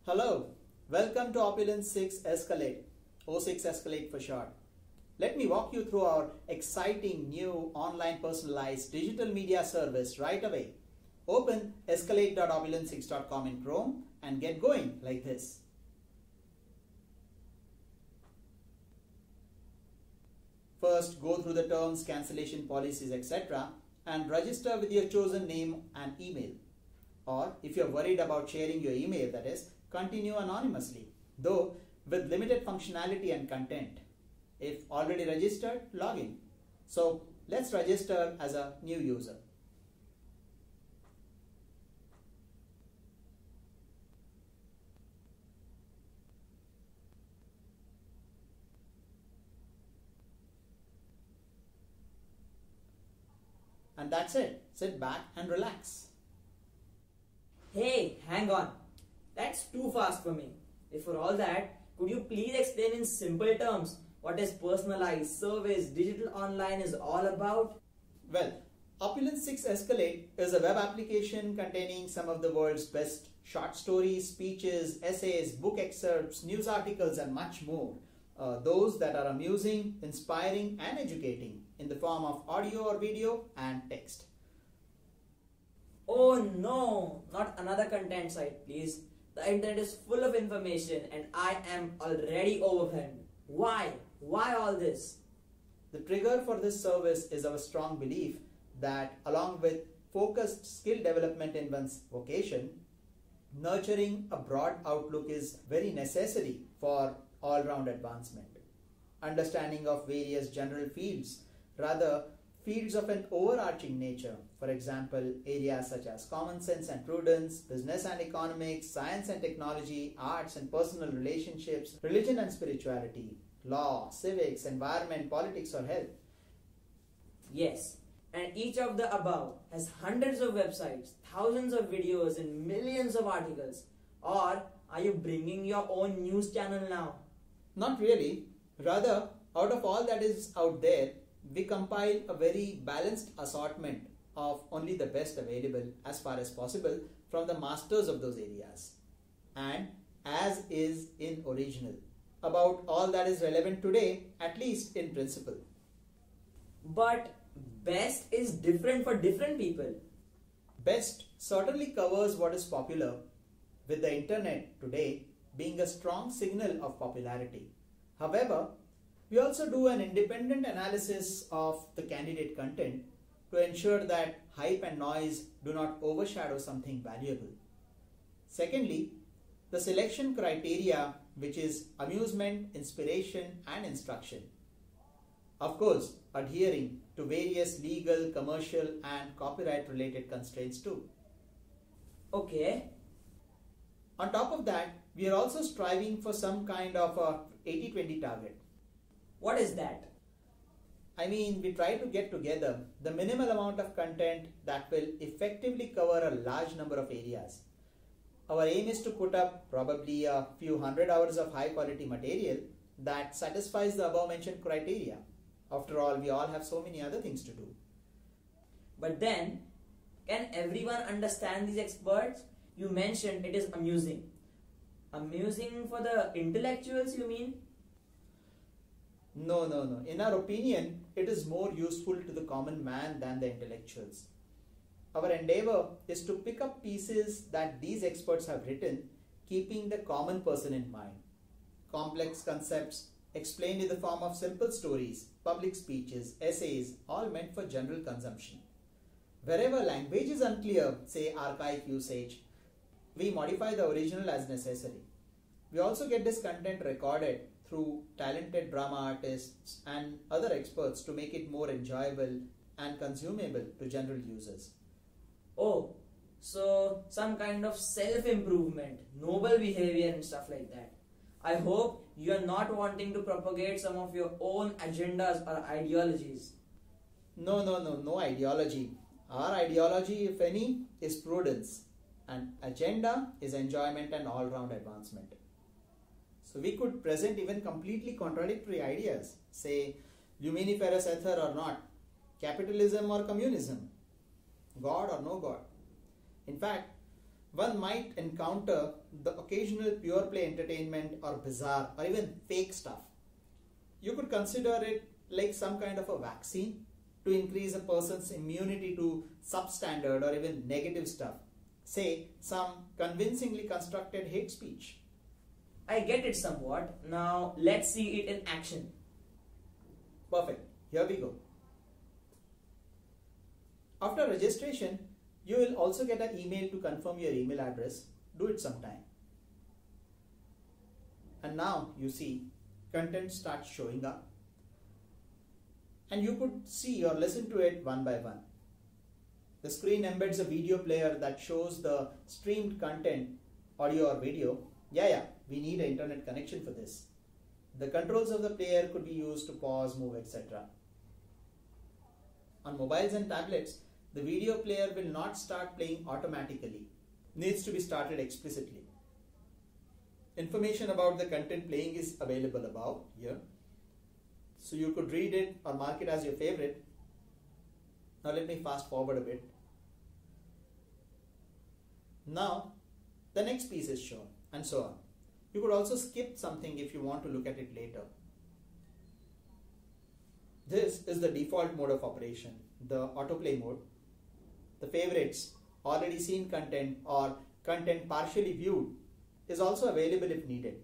Hello, welcome to OpulenceSix Escalate, O6 Escalate for short. Let me walk you through our exciting new online personalized digital media service right away. Open escalate.opulence6.com in Chrome and get going like this. First, go through the terms, cancellation policies, etc. and register with your chosen name and email. Or if you're worried about sharing your email, that is, continue anonymously, though with limited functionality and content. If already registered, log in. So let's register as a new user. And that's it. Sit back and relax. Hey, hang on. That's too fast for me. If for all that, could you please explain in simple terms what is personalized service digital online is all about? Well, OpulenceSix Escalate is a web application containing some of the world's best short stories, speeches, essays, book excerpts, news articles and much more. Those that are amusing, inspiring and educating in the form of audio or video and text. Oh no, not another content site please. The internet is full of information and I am already overwhelmed. Why? Why all this? The trigger for this service is our strong belief that along with focused skill development in one's vocation, nurturing a broad outlook is very necessary for all-round advancement. Understanding of various general fields, rather fields of an overarching nature, for example, areas such as common sense and prudence, business and economics, science and technology, arts and personal relationships, religion and spirituality, law, civics, environment, politics or health. Yes, and each of the above has hundreds of websites, thousands of videos and millions of articles. Or are you bringing your own news channel now? Not really. Rather, out of all that is out there, we compile a very balanced assortment of only the best available as far as possible from the masters of those areas. And as is in original, about all that is relevant today, at least in principle. But best is different for different people. Best certainly covers what is popular, with the internet today being a strong signal of popularity. However, we also do an independent analysis of the candidate content to ensure that hype and noise do not overshadow something valuable. Secondly, the selection criteria, which is amusement, inspiration and instruction. Of course, adhering to various legal, commercial and copyright related constraints too. Okay. On top of that, we are also striving for some kind of a 80-20 target. What is that? I mean, we try to get together the minimal amount of content that will effectively cover a large number of areas. Our aim is to put up probably a few hundred hours of high quality material that satisfies the above mentioned criteria. After all, we all have so many other things to do. But then, can everyone understand these experts? You mentioned it is amusing. Amusing for the intellectuals, you mean? No. In our opinion, it is more useful to the common man than the intellectuals. Our endeavor is to pick up pieces that these experts have written, keeping the common person in mind. Complex concepts explained in the form of simple stories, public speeches, essays, all meant for general consumption. Wherever language is unclear, say archaic usage, we modify the original as necessary. We also get this content recorded through talented drama artists and other experts to make it more enjoyable and consumable to general users. Oh, so some kind of self-improvement, noble behavior and stuff like that. I hope you are not wanting to propagate some of your own agendas or ideologies. No ideology. Our ideology, if any, is prudence, and agenda is enjoyment and all-round advancement. So we could present even completely contradictory ideas, say luminiferous ether or not, capitalism or communism, God or no God. In fact, one might encounter the occasional pure play entertainment or bizarre or even fake stuff. You could consider it like some kind of a vaccine to increase a person's immunity to substandard or even negative stuff. Say, some convincingly constructed hate speech. I get it somewhat. Now let's see it in action. Perfect. Here we go. After registration, you will also get an email to confirm your email address. Do it sometime. And now you see content starts showing up. And you could see or listen to it one by one. The screen embeds a video player that shows the streamed content, audio or video. Yeah, we need an internet connection for this. The controls of the player could be used to pause, move, etc. On mobiles and tablets, the video player will not start playing automatically. Needs to be started explicitly. Information about the content playing is available above here. So you could read it or mark it as your favorite. Now let me fast forward a bit. Now the next piece is shown and so on. You could also skip something if you want to look at it later. This is the default mode of operation, the autoplay mode. The favorites, already seen content or content partially viewed is also available if needed.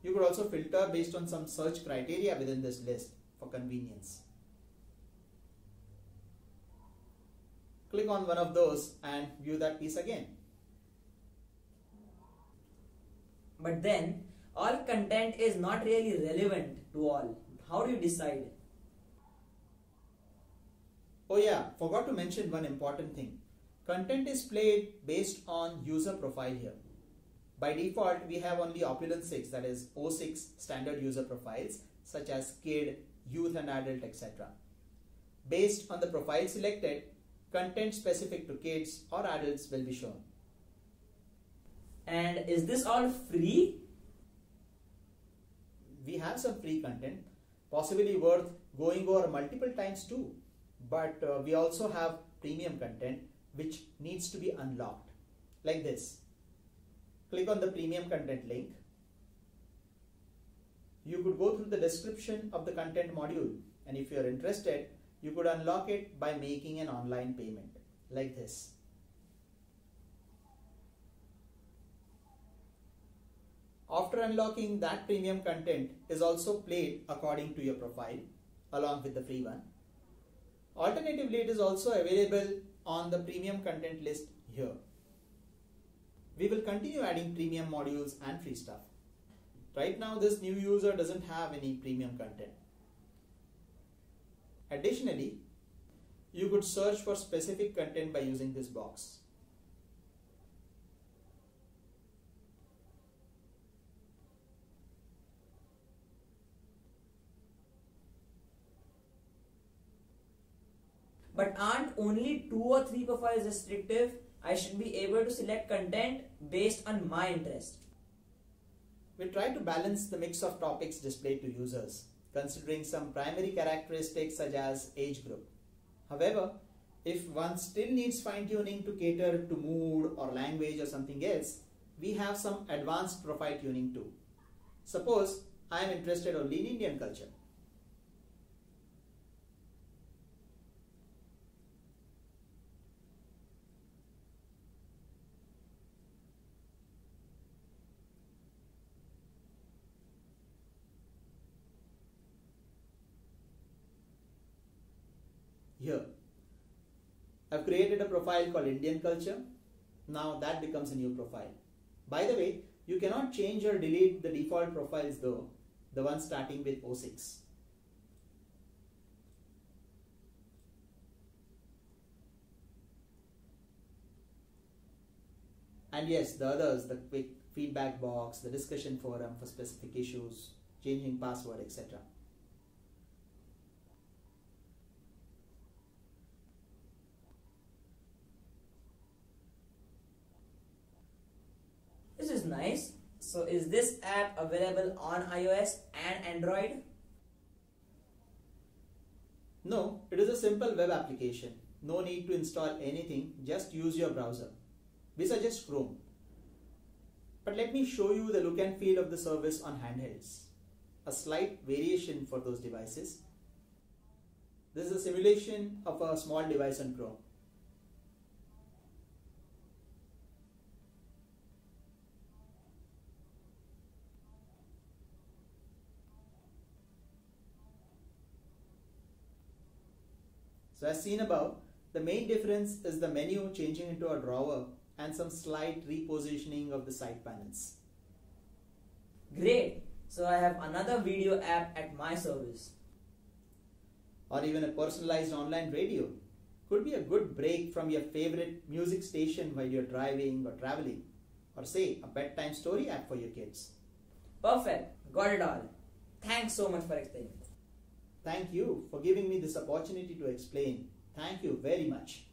You could also filter based on some search criteria within this list for convenience. Click on one of those and view that piece again. But then, all content is not really relevant to all. How do you decide? Oh yeah, forgot to mention one important thing. Content is played based on user profile here. By default, we have only OpulenceSix, that is O6 standard user profiles such as kid, youth and adult, etc. Based on the profile selected, content specific to kids or adults will be shown. And is this all free? We have some free content, possibly worth going over multiple times too. But we also have premium content which needs to be unlocked, like this. Click on the premium content link. You could go through the description of the content module, and if you are interested, you could unlock it by making an online payment, like this. After unlocking, that premium content is also played according to your profile along with the free one. Alternatively, it is also available on the premium content list here. We will continue adding premium modules and free stuff. Right now, this new user doesn't have any premium content. Additionally, you could search for specific content by using this box. But aren't only 2 or 3 profiles restrictive? I should be able to select content based on my interest. We try to balance the mix of topics displayed to users, considering some primary characteristics such as age group. However, if one still needs fine-tuning to cater to mood or language or something else, we have some advanced profile tuning too. Suppose I am interested only in Indian culture. Here, I've created a profile called Indian culture. Now that becomes a new profile. By the way, you cannot change or delete the default profiles though, the ones starting with O6. And yes, the others, the quick feedback box, the discussion forum for specific issues, changing password, etc. This is nice. So is this app available on iOS and Android? No, it is a simple web application. no need to install anything, just use your browser. We suggest Chrome. But let me show you the look and feel of the service on handhelds. A slight variation for those devices. This is a simulation of a small device on Chrome. So as seen above, the main difference is the menu changing into a drawer and some slight repositioning of the side panels. Great! So I have another video app at my service. Or even a personalized online radio. Could be a good break from your favorite music station while you're driving or traveling. Or say a bedtime story app for your kids. Perfect! Got it all. Thanks so much for explaining. Thank you for giving me this opportunity to explain. Thank you very much.